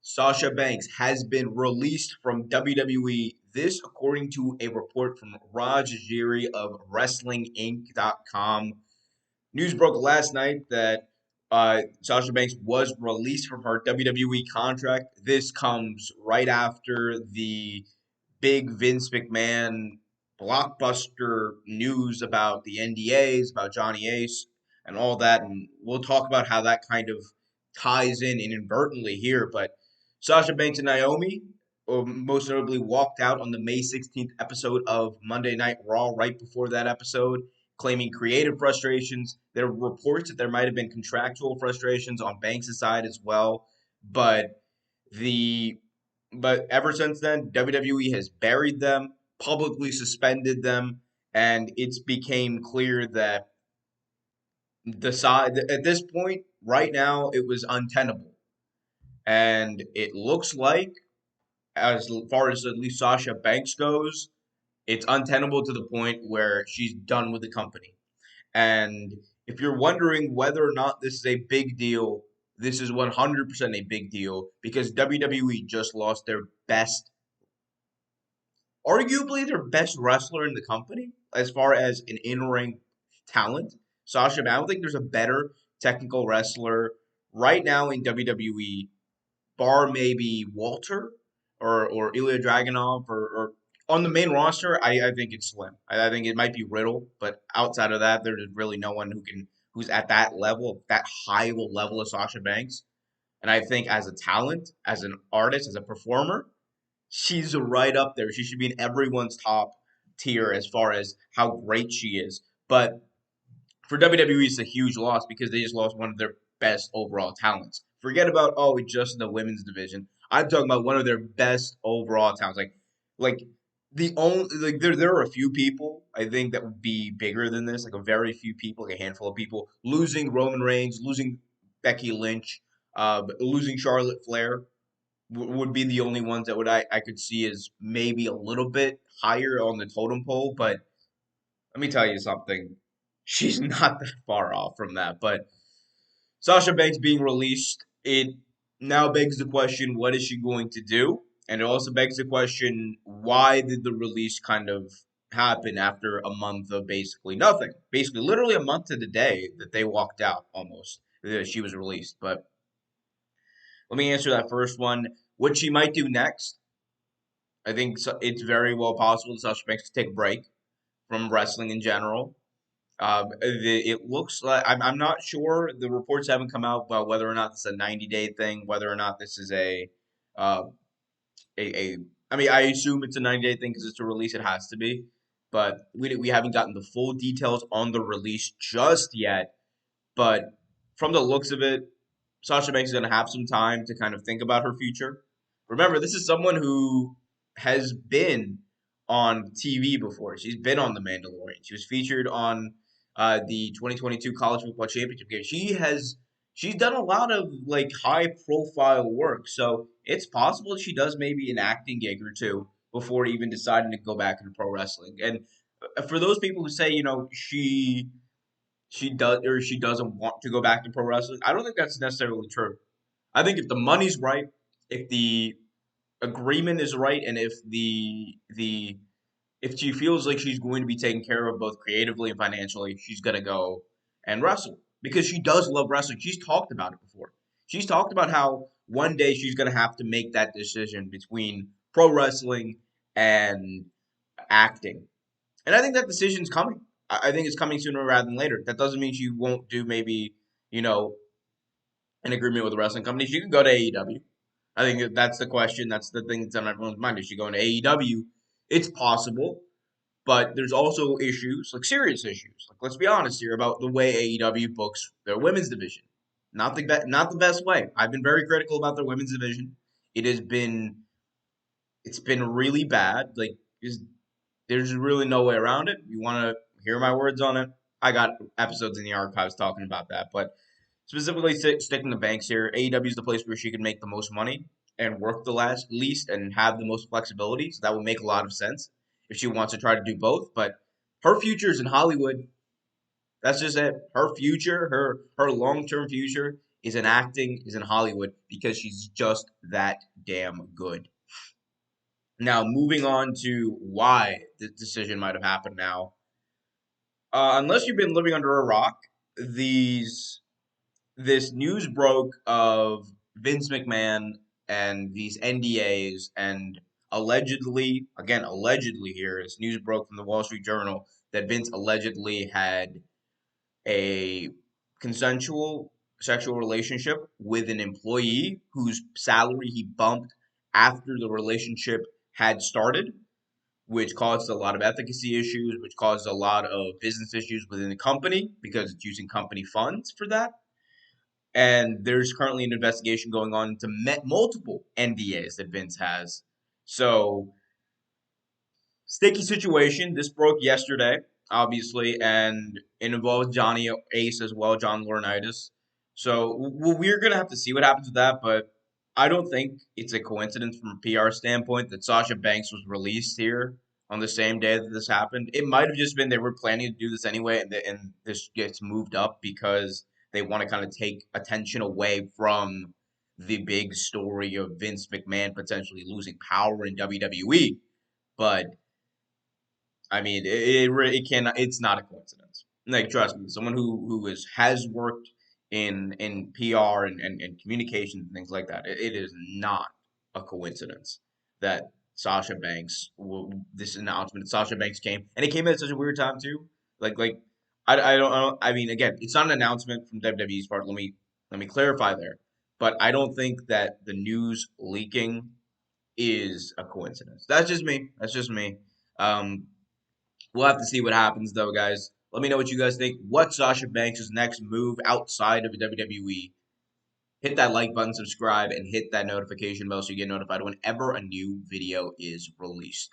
Sasha Banks has been released from WWE. This, according to a report from Raj Giri of WrestlingInc.com. News broke last night that Sasha Banks was released from her WWE contract. This comes right after the big Vince McMahon blockbuster news about the NDAs, about Johnny Ace, and all that. And we'll talk about how that kind of ties in inadvertently here. But Sasha Banks and Naomi most notably walked out on the May 16th episode of Monday Night Raw right before that episode, claiming creative frustrations. There were reports that there might have been contractual frustrations on Banks' side as well. But the but ever since then, WWE has buried them, publicly suspended them, and it's became clear that the side at this point, right now, it was untenable. And it looks like, as far as at least Sasha Banks goes, it's untenable to the point where she's done with the company. And if you're wondering whether or not this is a big deal, this is 100% a big deal because WWE just lost their best, arguably their best wrestler in the company as far as an in-ring talent. Sasha, I don't think there's a better technical wrestler right now in WWE, bar maybe Walter or Ilya Dragunov or on the main roster. I think it's slim. I think it might be Riddle, but outside of that, there's really no one who's at that level, that high level of Sasha Banks. And I think as a talent, as an artist, as a performer, she's right up there. She should be in everyone's top tier as far as how great she is. But for WWE, it's a huge loss because they just lost one of their best overall talents. Forget about it's just the women's division. I'm talking about one of their best overall talents. Like the only there are a few people I think that would be bigger than this. Like a very few people, like a handful of people. Losing Roman Reigns, losing Becky Lynch, losing Charlotte Flair would be the only ones that I could see as maybe a little bit higher on the totem pole. But let me tell you something. She's not that far off from that. But Sasha Banks being released, it now begs the question, what is she going to do? And it also begs the question, why did the release kind of happen after a month of basically nothing? Basically, literally a month to the day that they walked out almost. That she was released. But let me answer that first one. What she might do next, I think it's very well possible that Sasha Banks could take a break from wrestling in general. It looks like I'm not sure. The reports haven't come out about whether or not this is a 90-day thing, whether or not this is uh, a. I mean, I assume it's a 90-day thing because it's a release. It has to be, but we haven't gotten the full details on the release just yet. But from the looks of it, Sasha Banks is going to have some time to kind of think about her future. Remember, this is someone who has been on TV before. She's been on The Mandalorian. She was featured on the 2022 College Football Championship game. She's done a lot of like high profile work, so it's possible that she does maybe an acting gig or two before even deciding to go back into pro wrestling. And for those people who say she does or she doesn't want to go back to pro wrestling, I don't think that's necessarily true. I think if the money's right, if the agreement is right, and if she feels like she's going to be taken care of both creatively and financially, she's gonna go and wrestle because she does love wrestling. She's talked about it before. She's talked about how one day she's gonna have to make that decision between pro wrestling and acting, and I think that decision's coming. I think it's coming sooner rather than later. That doesn't mean she won't do maybe you know an agreement with a wrestling company. She could go to AEW. I think that's the question. That's the thing that's on everyone's mind. Is she going to AEW? It's possible, but there's also issues, like serious issues. Like let's be honest here about the way AEW books their women's division. Not the best way. I've been very critical about their women's division. It has been it's been really bad. There's really no way around it. You want to hear my words on it? I got episodes in the archives talking about that, but specifically sticking to Banks here, AEW is the place where she can make the most money and work the least and have the most flexibility. So that would make a lot of sense if she wants to try to do both. But her future is in Hollywood. That's just it. Her future, her long term future is in acting, is in Hollywood because she's just that damn good. Now, moving on to why this decision might have happened now. Unless you've been living under a rock, these this news broke of Vince McMahon and these NDAs and allegedly, again, allegedly here, this news broke from the Wall Street Journal that Vince allegedly had a consensual sexual relationship with an employee whose salary he bumped after the relationship had started, which caused a lot of efficacy issues, which caused a lot of business issues within the company because it's using company funds for that. And there's currently an investigation going on into multiple NDAs that Vince has. So sticky situation. This broke yesterday, obviously, and it involves Johnny Ace as well, John Laurinaitis. So we're gonna have to see what happens with that, but I don't think it's a coincidence from a PR standpoint that Sasha Banks was released here on the same day that this happened. It might have just been they were planning to do this anyway, and this gets moved up because they want to kind of take attention away from the big story of Vince McMahon potentially losing power in WWE. But I mean, it can it's not a coincidence. Like, trust me, someone who has worked in PR and communications and things like that, it is not a coincidence that Sasha Banks this announcement that Sasha Banks came, and it came at such a weird time too. Like I don't I mean, again, it's not an announcement from WWE's part. Let me clarify there, but I don't think that the news leaking is a coincidence. That's just me. That's just me. Um, We'll have to see what happens, though, guys. Let me know what you guys think. What's Sasha Banks' next move outside of WWE? Hit that like button, subscribe, and hit that notification bell so you get notified whenever a new video is released.